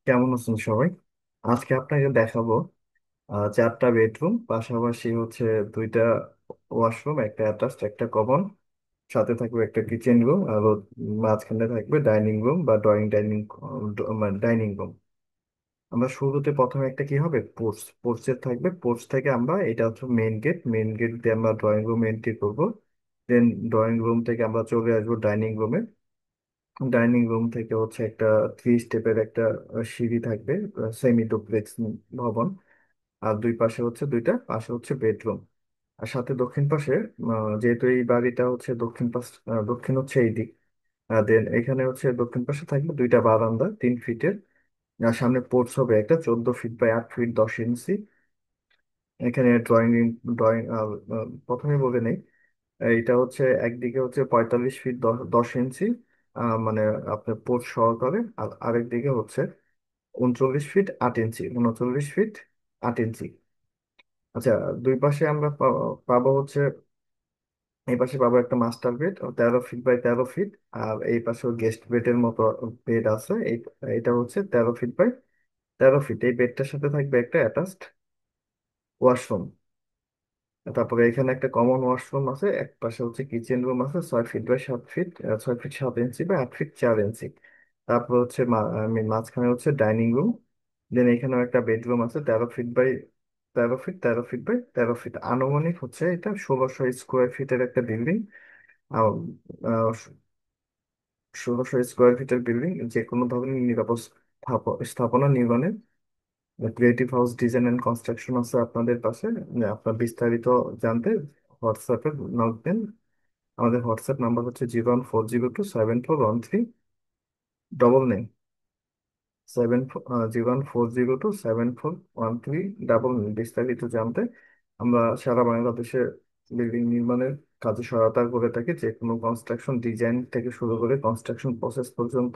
কেমন আছেন সবাই? আজকে আপনাকে দেখাবো চারটা বেডরুম, পাশাপাশি হচ্ছে দুইটা ওয়াশরুম, একটা অ্যাটাচড, একটা কমন, সাথে থাকবে একটা কিচেন রুম, আর মাঝখানে থাকবে ডাইনিং রুম বা ডাইনিং ডাইনিং রুম। আমরা শুরুতে প্রথমে একটা কি হবে, পোর্চের থাকবে। পোর্চ থেকে আমরা, এটা হচ্ছে মেইন গেট দিয়ে আমরা ড্রয়িং রুম এন্ট্রি করবো। দেন ড্রয়িং রুম থেকে আমরা চলে আসবো ডাইনিং রুমে। ডাইনিং রুম থেকে হচ্ছে একটা 3 স্টেপের একটা সিঁড়ি থাকবে, সেমি ডুপ্লেক্স ভবন। আর দুই পাশে হচ্ছে, দুইটা পাশে হচ্ছে বেডরুম। আর সাথে দক্ষিণ পাশে, যেহেতু এই বাড়িটা হচ্ছে দক্ষিণ পাশ, দক্ষিণ হচ্ছে এই দিক। দেন এখানে হচ্ছে দক্ষিণ পাশে থাকবে দুইটা বারান্দা 3 ফিটের। আর সামনে পোর্চ হবে একটা 14 ফিট বাই 8 ফিট 10 ইঞ্চি। এখানে ড্রয়িং প্রথমে বলে নেই, এইটা হচ্ছে একদিকে হচ্ছে 45 ফিট 10 ইঞ্চি, মানে আপনার পোর্চ সহকারে। আর আরেক দিকে হচ্ছে 39 ফিট 8 ইঞ্চি, 39 ফিট 8 ইঞ্চি। আচ্ছা, দুই পাশে আমরা পাবো হচ্ছে, এই পাশে পাবো একটা master bed 13 feet by 13 feet. আর এই পাশে গেস্ট বেডের মতো বেড আছে। এটা হচ্ছে 13 ফিট বাই 13 ফিট। এই বেডটার সাথে থাকবে একটা অ্যাটাচড ওয়াশরুম। তারপরে এখানে একটা কমন ওয়াশরুম আছে, এক পাশে হচ্ছে কিচেন রুম আছে 6 ফিট বাই 7 ফিট, 6 ফিট 7 ইঞ্চি বা 8 ফিট 4 ইঞ্চি। তারপর হচ্ছে মাঝখানে হচ্ছে ডাইনিং রুম। দেন এখানেও একটা বেডরুম আছে 13 feet by 13 feet 13 feet by 13 feet. আনুমানিক হচ্ছে এটা 1600 স্কোয়ার ফিটের একটা বিল্ডিং। 1600 স্কোয়ার ফিটের বিল্ডিং, যে কোনো ধরনের নিরাপদ স্থাপনা নির্মাণে creative house design and construction আছে আপনাদের পাশে। আপনার বিস্তারিত জানতে হোয়াটসঅ্যাপে নক দেন। আমাদের হোয়াটসঅ্যাপ নাম্বার হচ্ছে 01402741399। 01402741399। বিস্তারিত জানতে আমরা সারা বাংলাদেশে বিল্ডিং নির্মাণের কাজে সহায়তা করে থাকি। যে কোনো কনস্ট্রাকশন ডিজাইন থেকে শুরু করে কনস্ট্রাকশন প্রসেস পর্যন্ত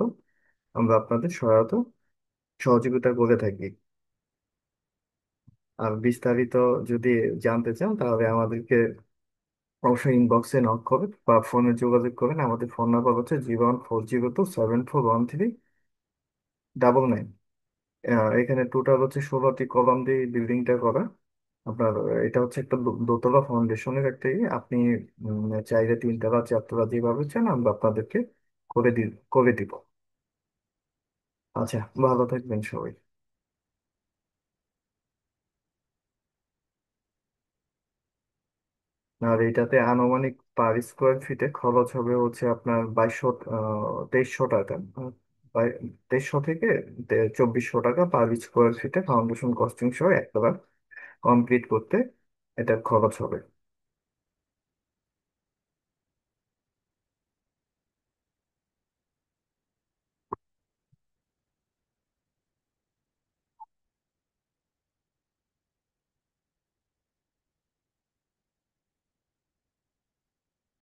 আমরা আপনাদের সহযোগিতা করে থাকি। আর বিস্তারিত যদি জানতে চান তাহলে আমাদেরকে অবশ্যই ইনবক্সে নক করবেন বা ফোনে যোগাযোগ করেন। আমাদের ফোন নাম্বার হচ্ছে 01402741399। এখানে টোটাল হচ্ছে 16টি কলাম দিয়ে বিল্ডিংটা করা। আপনার এটা হচ্ছে একটা দোতলা ফাউন্ডেশনের একটা ইয়ে। আপনি চাইলে 3 তলা 4 তলা যেভাবে চান আমরা আপনাদেরকে করে দিব। আচ্ছা, ভালো থাকবেন সবাই। আর এইটাতে আনুমানিক পার স্কোয়ার ফিটে খরচ হবে হচ্ছে আপনার 2300 টাকা। 2300 থেকে 2400 টাকা পার স্কোয়ার ফিটে ফাউন্ডেশন কস্টিং সহ একতলা কমপ্লিট করতে এটার খরচ হবে।